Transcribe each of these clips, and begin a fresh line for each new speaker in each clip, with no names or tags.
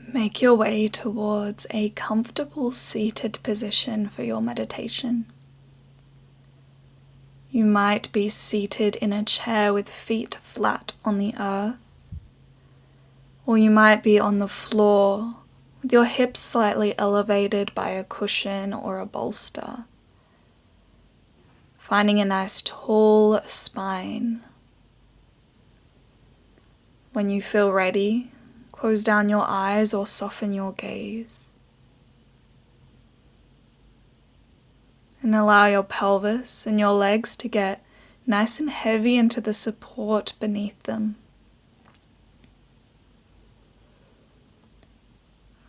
Make your way towards a comfortable seated position for your meditation. You might be seated in a chair with feet flat on the earth, or you might be on the floor with your hips slightly elevated by a cushion or a bolster, finding a nice tall spine. When you feel ready, close down your eyes or soften your gaze. And allow your pelvis and your legs to get nice and heavy into the support beneath them.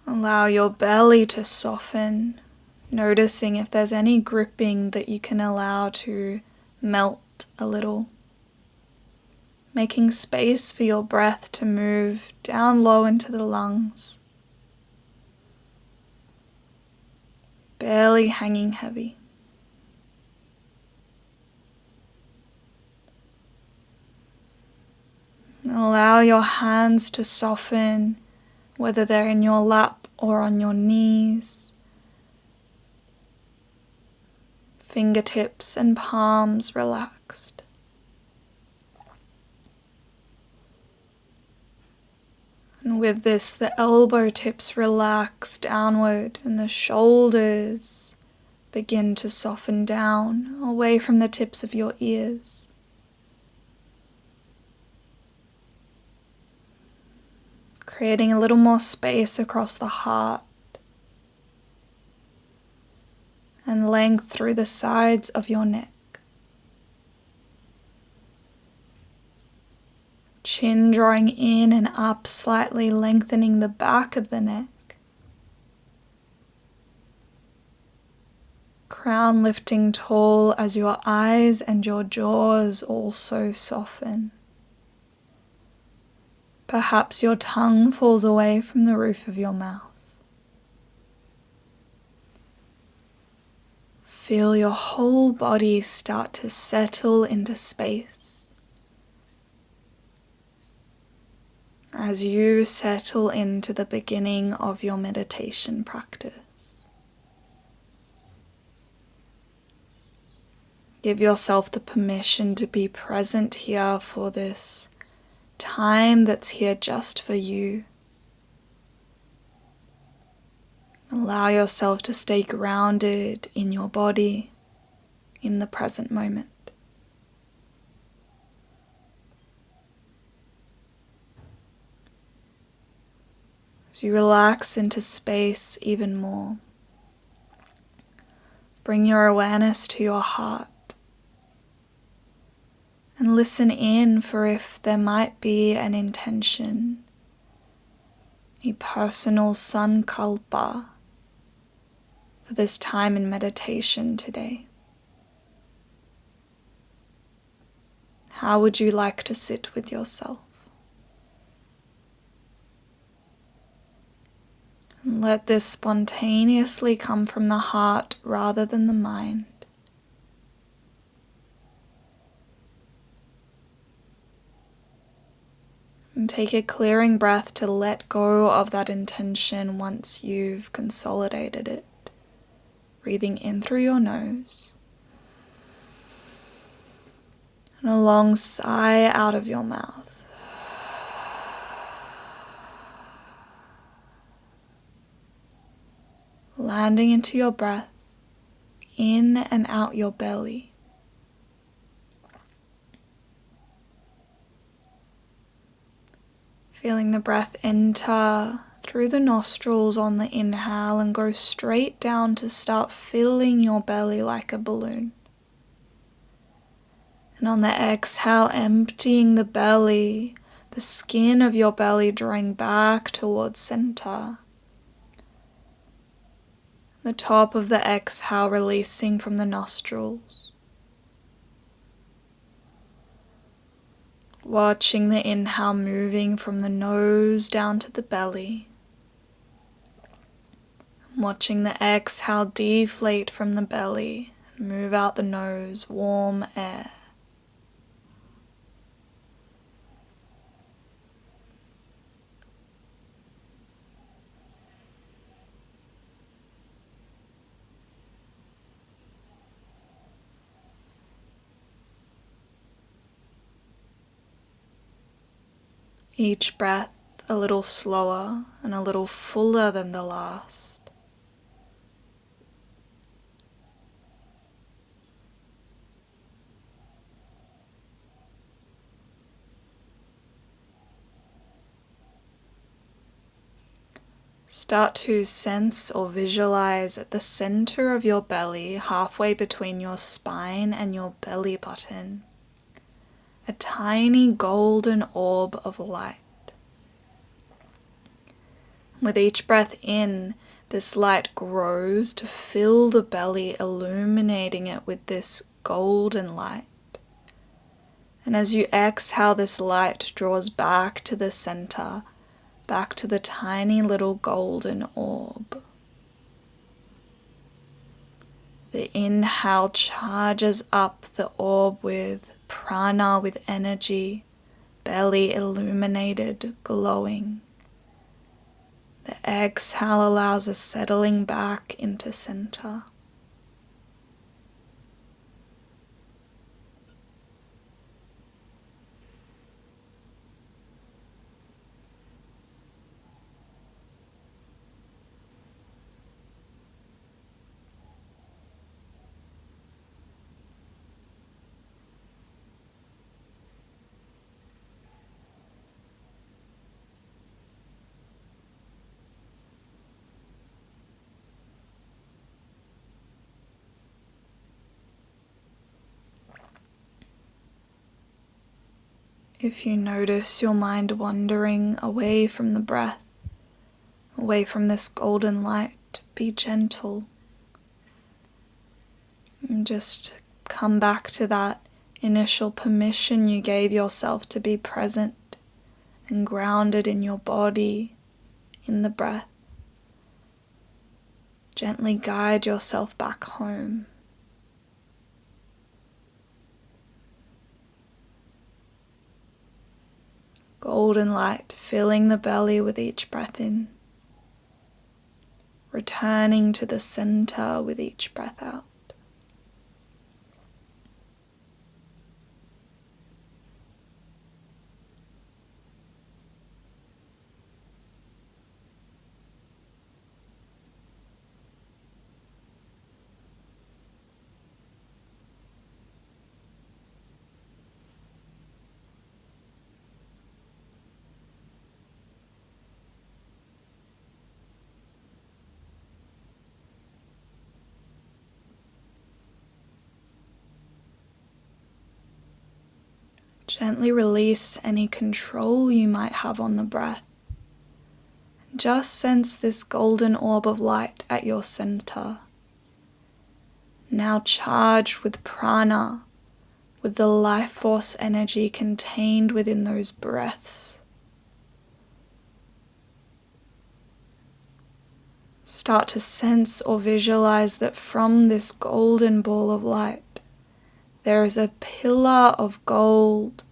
Allow your belly to soften, noticing if there's any gripping that you can allow to melt a little. Making space for your breath to move down low into the lungs. Barely hanging heavy. And allow your hands to soften, whether they're in your lap or on your knees. Fingertips and palms relaxed. And with this, the elbow tips relax downward and the shoulders begin to soften down away from the tips of your ears. Creating a little more space across the heart and length through the sides of your neck. Chin drawing in and up slightly, lengthening the back of the neck. Crown lifting tall as your eyes and your jaws also soften. Perhaps your tongue falls away from the roof of your mouth. Feel your whole body start to settle into space. As you settle into the beginning of your meditation practice. Give yourself the permission to be present here for this time that's here just for you. Allow yourself to stay grounded in your body, in the present moment. As you relax into space even more, bring your awareness to your heart. And listen in for if there might be an intention, a personal sankalpa for this time in meditation today. How would you like to sit with yourself? And let this spontaneously come from the heart rather than the mind. And take a clearing breath to let go of that intention once you've consolidated it. Breathing in through your nose. And a long sigh out of your mouth. Landing into your breath, in and out your belly. Feeling the breath enter through the nostrils on the inhale and go straight down to start filling your belly like a balloon. And on the exhale, emptying the belly, the skin of your belly drawing back towards center. The top of the exhale releasing from the nostrils. Watching the inhale moving from the nose down to the belly. Watching the exhale deflate from the belly and move out the nose, warm air. Each breath a little slower and a little fuller than the last. Start to sense or visualize at the center of your belly, halfway between your spine and your belly button, a tiny golden orb of light. With each breath in, this light grows to fill the belly, illuminating it with this golden light. And as you exhale, this light draws back to the center, back to the tiny little golden orb. The inhale charges up the orb with prana, with energy, belly illuminated, glowing. The exhale allows a settling back into center. If you notice your mind wandering away from the breath, away from this golden light, be gentle. And just come back to that initial permission you gave yourself to be present and grounded in your body, in the breath. Gently guide yourself back home. Golden light filling the belly with each breath in, returning to the center with each breath out. Gently release any control you might have on the breath. Just sense this golden orb of light at your center, now charged with prana, with the life force energy contained within those breaths. Start to sense or visualize that from this golden ball of light, there is a pillar of gold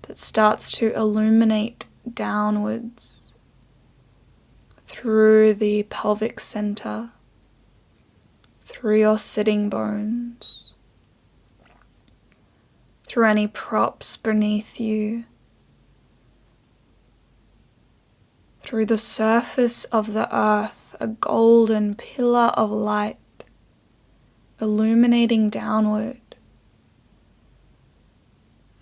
that starts to illuminate downwards through the pelvic center, through your sitting bones, through any props beneath you, through the surface of the earth, a golden pillar of light illuminating downward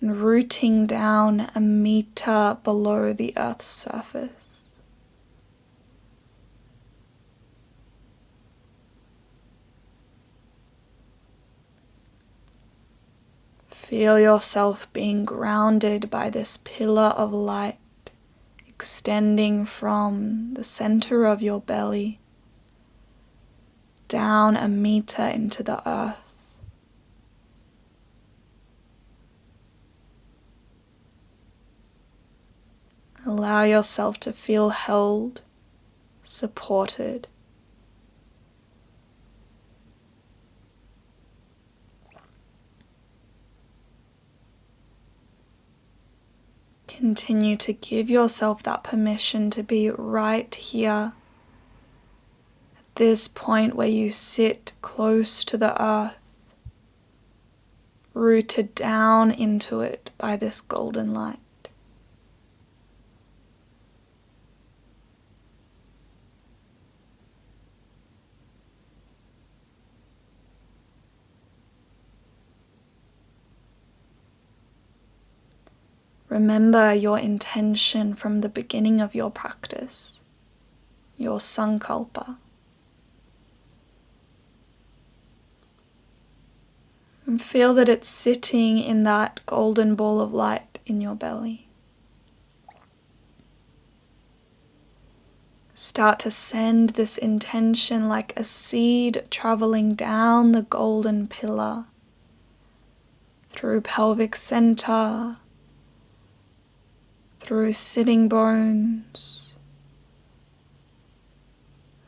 and rooting down a meter below the earth's surface. Feel yourself being grounded by this pillar of light, extending from the center of your belly down a meter into the earth. Allow yourself to feel held, supported. Continue to give yourself that permission to be right here, at this point where you sit close to the earth, rooted down into it by this golden light. Remember your intention from the beginning of your practice, your sankalpa. And feel that it's sitting in that golden ball of light in your belly. Start to send this intention like a seed traveling down the golden pillar, through pelvic center, through sitting bones,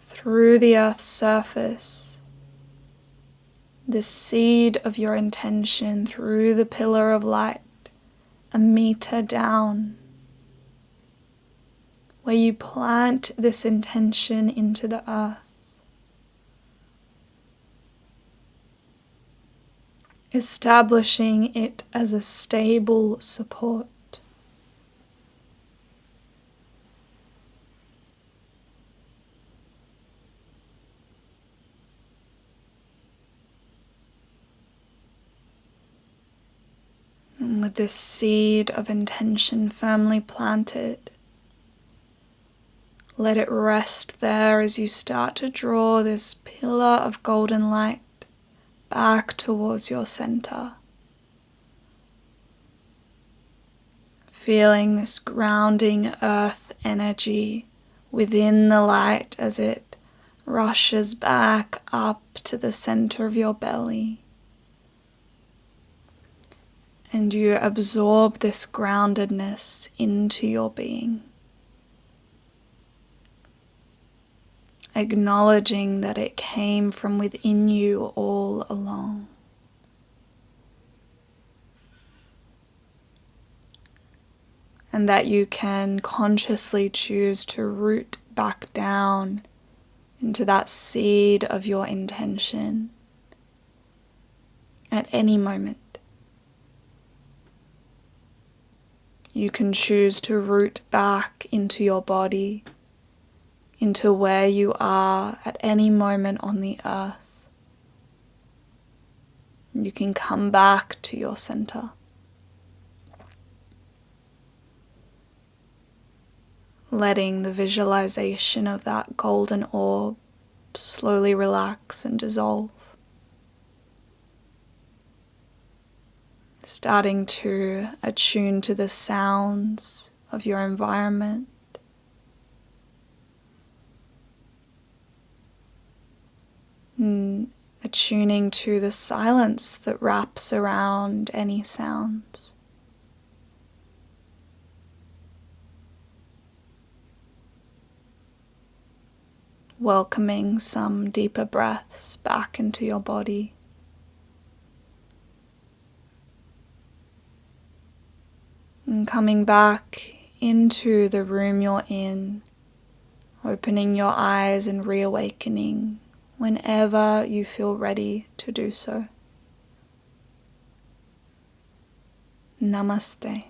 through the earth's surface. The seed of your intention through the pillar of light, 1 meter down, where you plant this intention into the earth. Establishing it as a stable support. And with this seed of intention firmly planted, let it rest there as you start to draw this pillar of golden light back towards your center. Feeling this grounding earth energy within the light as it rushes back up to the center of your belly. And you absorb this groundedness into your being. Acknowledging that it came from within you all along. And that you can consciously choose to root back down into that seed of your intention at any moment. You can choose to root back into your body, into where you are at any moment on the earth. You can come back to your center. Letting the visualization of that golden orb slowly relax and dissolve. Starting to attune to the sounds of your environment. And attuning to the silence that wraps around any sounds. Welcoming some deeper breaths back into your body. And coming back into the room you're in, opening your eyes and reawakening whenever you feel ready to do so. Namaste.